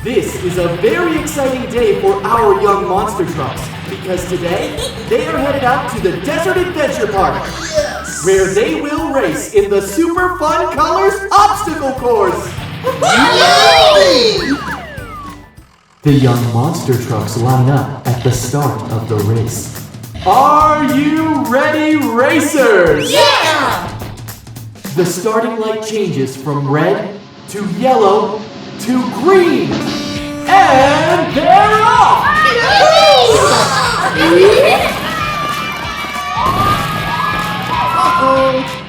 This is a very exciting day for our young monster trucks because today they are headed out to the Desert Adventure Park, where they will race in the Super Fun Colors Obstacle Course. Yay! The young monster trucks line up at the start of the race. Are you ready, racers? Yeah! The starting light changes from red to yellow to green. And they're off!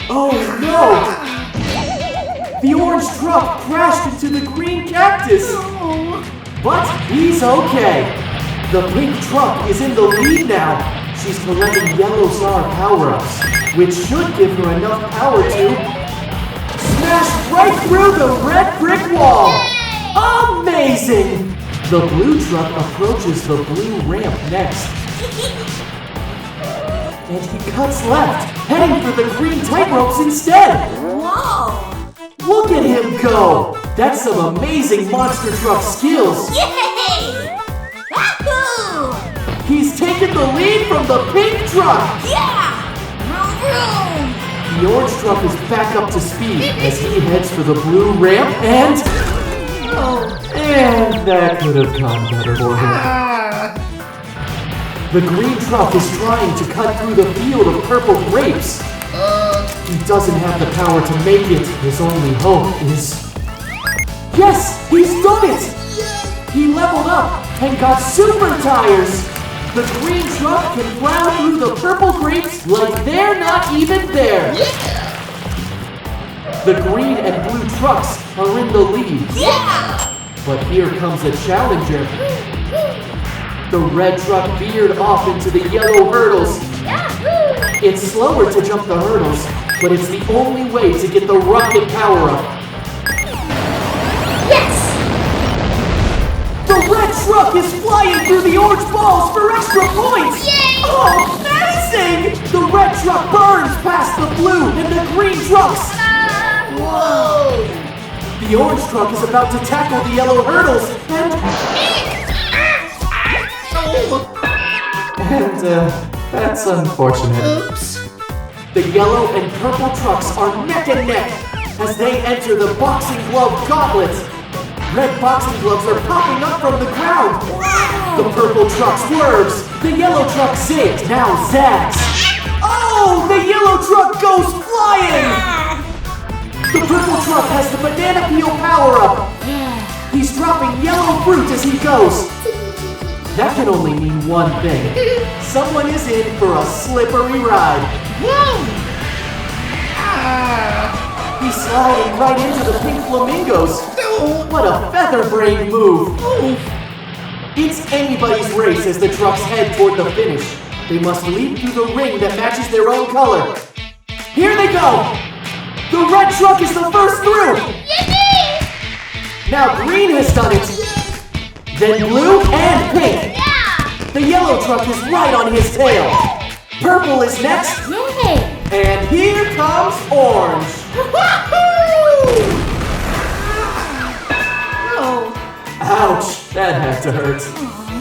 Oh no! The orange truck crashed into the green cactus. But he's okay. The pink truck is in the lead now. She's collecting yellow star power-ups, which should give her enough power to smash right through the red brick wall. Amazing! The blue truck approaches the blue ramp next. And he cuts left, heading for the green tightropes instead. Whoa! Look at him go! That's some amazing monster truck skills. Yay! Wahoo! He's taken the lead from the pink truck. Yeah! Vroom, vroom. The orange truck is back up to speed as he heads for the blue ramp and that could have gone better for him. The green truck is trying to cut through the field of purple grapes. He doesn't have the power to make it. His only hope is... Yes! He's done it! He leveled up and got super tires! The green truck can plow through the purple grapes like they're not even there! The green and blue trucks are in the lead. Yeah! But here comes a challenger. The red truck veered off into the yellow hurdles. It's slower to jump the hurdles, but it's the only way to get the rocket power-up. Yes! The red truck is flying through the orange balls for extra points! Yay! Oh, amazing! The red truck burns past the blue and the green trucks! Whoa! The orange truck is about to tackle the yellow hurdles and that's unfortunate. Oops. The yellow and purple trucks are neck and neck as they enter the boxing glove gauntlet. Red boxing gloves are popping up from the ground. Wow. The purple truck swerves. The yellow truck zigs, now zags. Oh, the yellow truck goes flying! The purple truck has the banana peel power-up. He's dropping yellow fruit as he goes. That can only mean one thing. Someone is in for a slippery ride. He's sliding right into the pink flamingos. What a feather-brained move. It's anybody's race as the trucks head toward the finish. They must leap through the ring that matches their own color. Here they go. The red truck is the first through. Yippee! Now green has done it. Then blue and pink. The yellow truck is right on his tail. Purple is next. And here comes orange. Ouch, that had to hurt.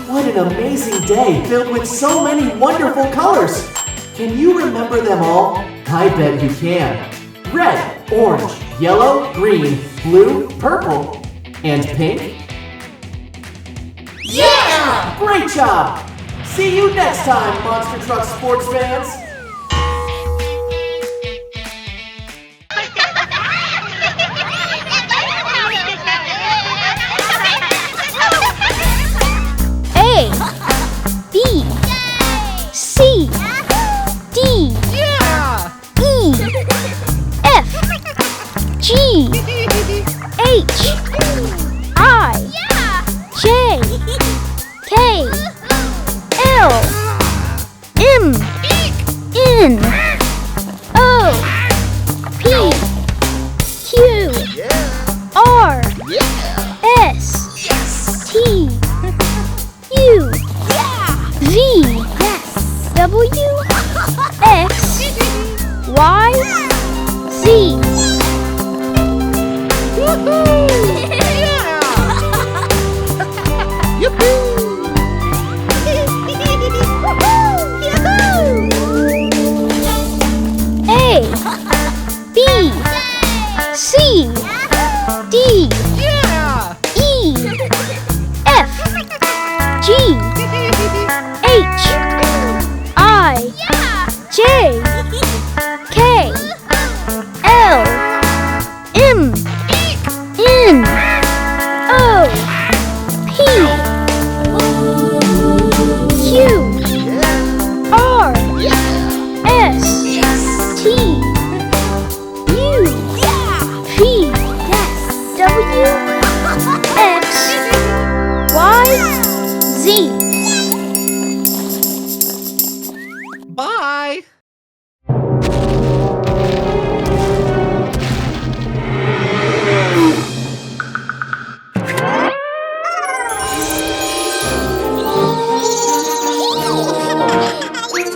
What an amazing day filled with so many wonderful colors. Can you remember them all? I bet you can. Red, orange, yellow, green, blue, purple, and pink. Yeah! Great job! See you next time, Monster Truck sports fans! A, B, C, D, E, F, G, H, I, J, K, L, M,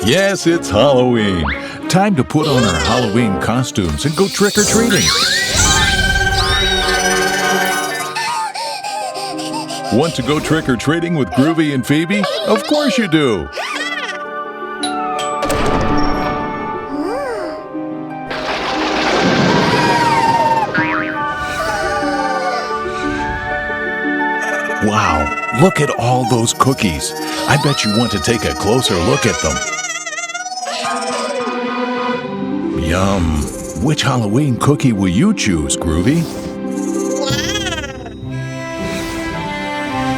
Yes, it's Halloween. Time to put on our Halloween costumes and go trick-or-treating. Want to go trick-or-treating with Groovy and Phoebe? Of course you do! Wow, look at all those cookies. I bet you want to take a closer look at them. Yum! Which Halloween cookie will you choose, Groovy?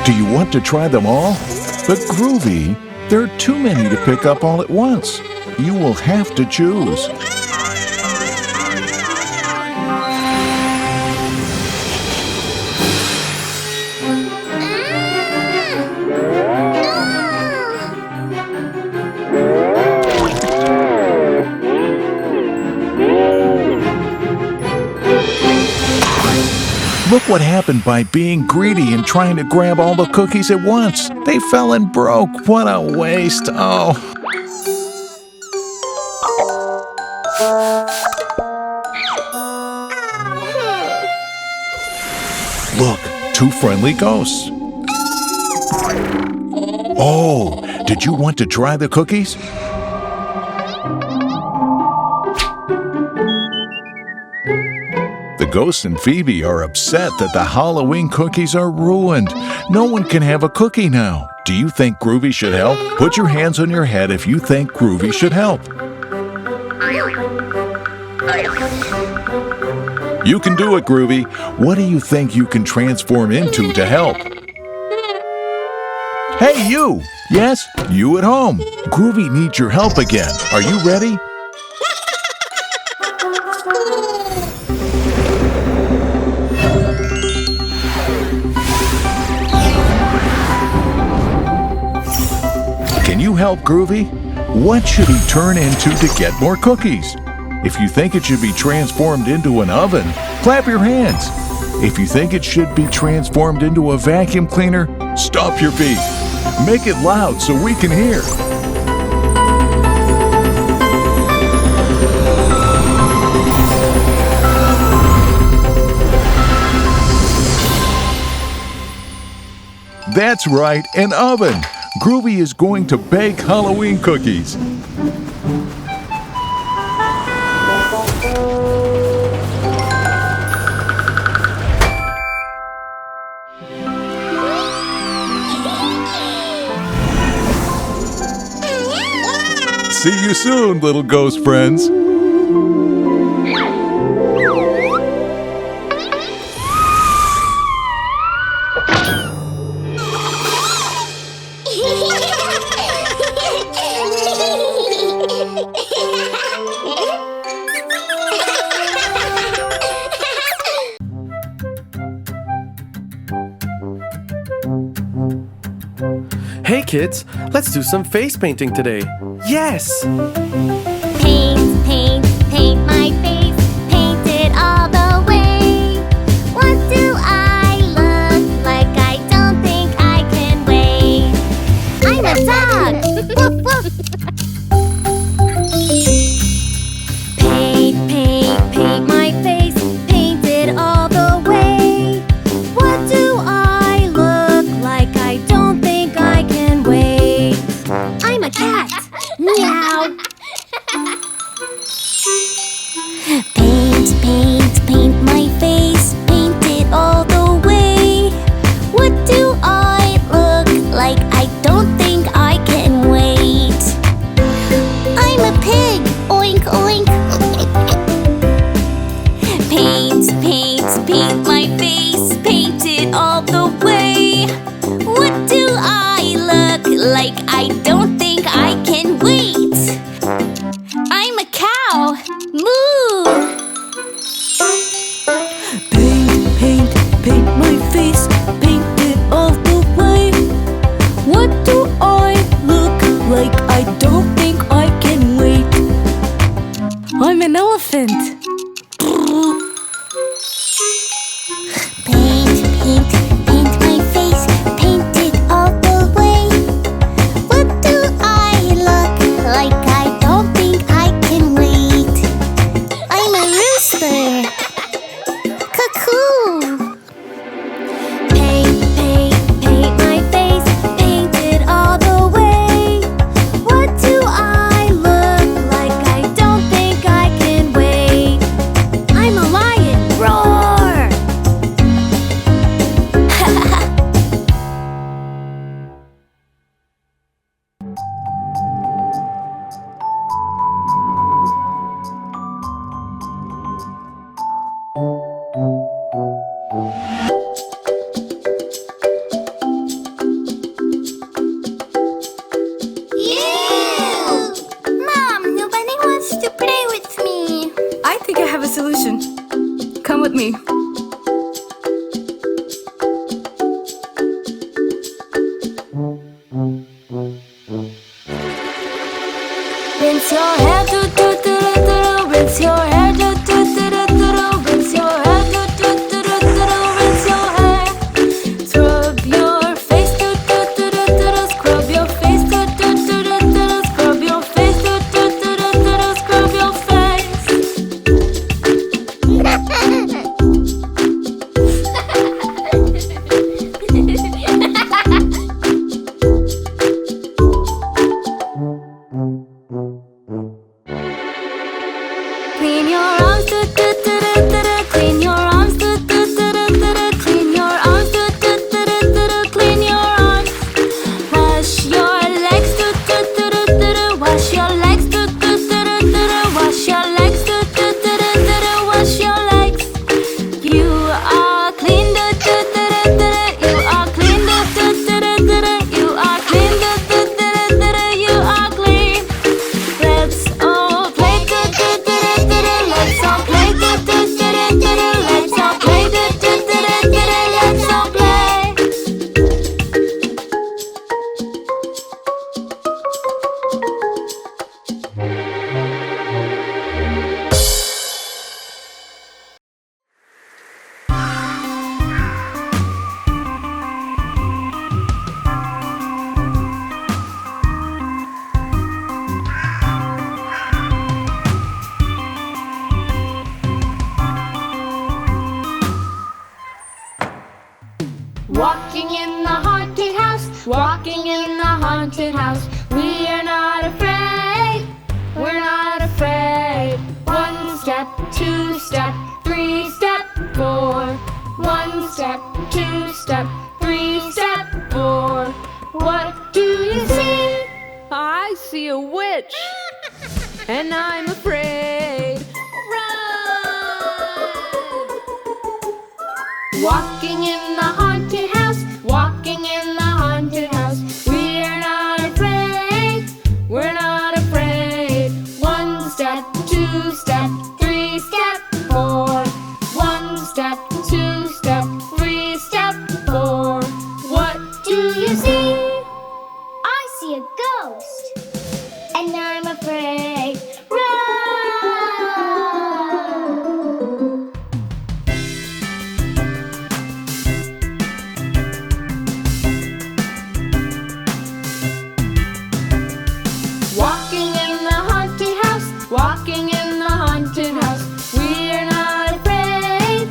Do you want to try them all? But Groovy, there are too many to pick up all at once. You will have to choose. Look what happened by being greedy and trying to grab all the cookies at once. They fell and broke. What a waste. Oh. Look, two friendly ghosts. Oh, did you want to try the cookies? The Ghost and Phoebe are upset that the Halloween cookies are ruined. No one can have a cookie now. Do you think Groovy should help? Put your hands on your head if you think Groovy should help. You can do it, Groovy. What do you think you can transform into to help? Hey, you! Yes, you at home. Groovy needs your help again. Are you ready? Can you help Groovy? What should he turn into to get more cookies? If you think it should be transformed into an oven, clap your hands. If you think it should be transformed into a vacuum cleaner, stomp your feet. Make it loud so we can hear. That's right, an oven. Groovy is going to bake Halloween cookies. See you soon, little ghost friends. Hey kids, let's do some face painting today. Yes! Paint, paint, paint my face. Paint it all the way. What do I look like? I don't think I can wait. I'm a dog! Woof, woof. Paint, paint, paint my face. Paint it all the way. What do I look like? I don't think I can wait. I'm a cat! Meow! Paint, paint, paint my face. Paint it all the way. What do I look like? I don't think I can wait. I'm a pig! Oink, oink! Paint, paint, paint my face. Paint it all the way. What do I look like? I don't think I can wait. I'm a cow! Moo! Paint, paint, paint my face. Paint it all the way. What do I look like? I don't think I can wait. I'm an elephant. Paint, paint, paint my face. Paint it all the way. Walking in the haunted house, walking in the haunted house. We are not afraid, we're not afraid. 1 step, 2 step, 3 step, 4. 1 step, 2 step, 3 step, 4. What do you see? I see a witch, and I'm afraid. Run! Walking in the haunted house, walking in the haunted house. We are not afraid, we're not afraid. 1 step, 2 step, 3 step, 4. 1 step, 2 step, 3 step, 4. What do you see? I see a ghost, and I'm afraid. Run! Walking in the haunted house, walking in the haunted house. We are not afraid,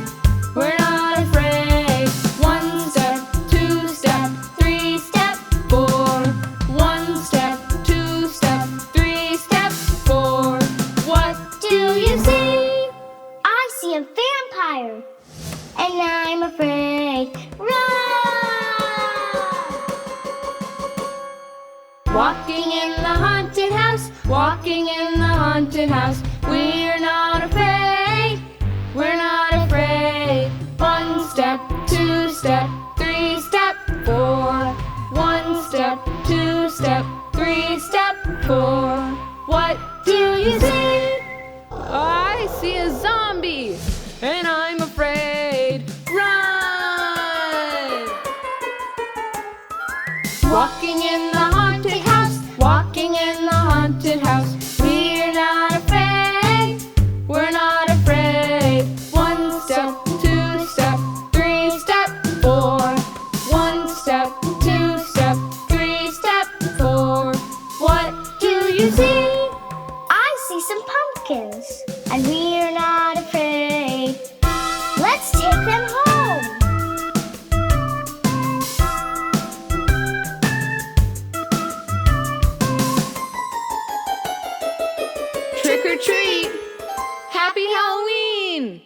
we're not afraid. 1 step, 2 step, 3 step, 4. 1 step, 2 step, 3 step, 4. What do you see? I see a vampire, and I'm afraid. Run! Walking in the haunted house, walking in the haunted house. We're not afraid, we're not afraid. 1 step, 2 step, 3 step, 4. 1 step, 2 step, 3 step, 4. What do you see? I see a zombie, and I'm afraid. Run! Walking in the haunted house, walking in the haunted house. We're not afraid, we're not afraid. 1 step, 2 step, 3 step, 4. 1 step, 2 step, 3 step, 4. What do you see? I see some pumpkins, and we're not